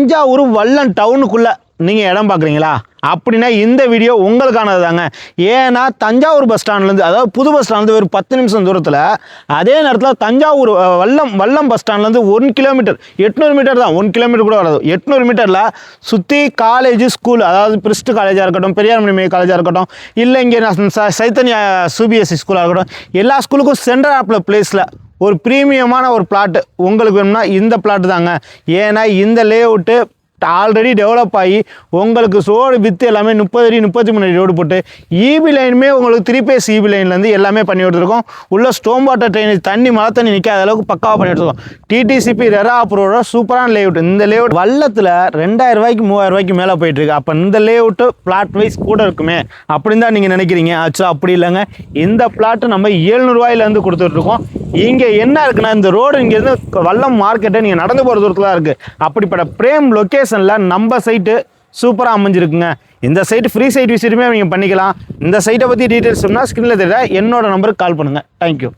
தஞ்சாவூர் வல்லம் டவுனுக்குள்ளே நீங்கள் இடம் பார்க்குறீங்களா அப்படின்னா இந்த வீடியோ உங்களுக்கானது தாங்க. ஏன்னா தஞ்சாவூர் பஸ் ஸ்டாண்ட்லேருந்து, அதாவது புது பஸ் ஸ்டாண்ட்லேருந்து ஒரு 10 நிமிஷம் தூரத்தில், அதே நேரத்தில் தஞ்சாவூர் வல்லம் பஸ் ஸ்டாண்ட்லேருந்து 1 கிலோமீட்டர், 800 மீட்டர் தான், 1 கிலோமீட்டர் கூட வராது, 800 மீட்டரில் சுற்றி காலேஜ் ஸ்கூல், அதாவது பிரிஸ்ட் காலேஜாக இருக்கட்டும், பெரியார் மணிமேகலை காலேஜாக இருக்கட்டும், இல்லை இங்கே சைத்தன்யா சிபிஎஸ்சி ஸ்கூலாக இருக்கட்டும், எல்லா ஸ்கூலுக்கும் சென்டர் ஆப்பில் பிளேஸில் ஒரு ப்ரீமியமான ஒரு பிளாட்டு உங்களுக்கு வேணும்னா இந்த பிளாட்டு தாங்க. ஏன்னா இந்த லேஅவுட்டு ஆல்ரெடி டெவலப் ஆகி உங்களுக்கு ரோடு வித்து எல்லாமே 30 அடி 33 அடி ரோடு போட்டு ஈபி லைனுமே உங்களுக்கு 3 பேஸ் ஈபி லைன்லேருந்து எல்லாமே பண்ணி கொடுத்துருக்கோம். உள்ள ஸ்டோம் வாட்டர் ட்ரைனேஜ் தண்ணி மழை தண்ணி நிற்காத அளவுக்கு பக்காவாக பண்ணி எடுத்துருக்கோம். டிடிசிபி ரெரா அப்ரூவோட சூப்பரான லேஅவுட். இந்த லேஅவுட் வல்லத்தில் 2000 ரூபாய்க்கு 3000 ரூபாய்க்கு மேலே போயிட்டுருக்கு. அப்போ இந்த லேஅவுட்டு பிளாட் வைஸ் கூட இருக்குமே அப்படின்னு தான் நீங்கள் நினைக்கிறீங்க. ஆக்சுவலாக அப்படி இல்லைங்க. இந்த பிளாட்டு நம்ம 700 ரூபாயிலேருந்து கொடுத்துட்ருக்கோம். இங்கே என்ன இருக்குன்னா, இந்த ரோடு இங்கேருந்து வல்லம் மார்க்கெட்டை நீங்கள் நடந்து போகிற தூரத்தில் தான் இருக்குது. அப்படிப்பட்ட பிரேம் லொக்கேஷனில் நம்ம சைட்டு சூப்பராக அமைஞ்சிருக்குங்க. இந்த சைட்டு ஃப்ரீ சைட் விசிட்டுமே நீங்கள் பண்ணிக்கலாம். இந்த சைட்டை பற்றி டீட்டெயில்ஸ் சொன்னால் ஸ்க்ரீனில் தெரியல என்னோட நம்பருக்கு கால் பண்ணுங்கள். தேங்க்யூ.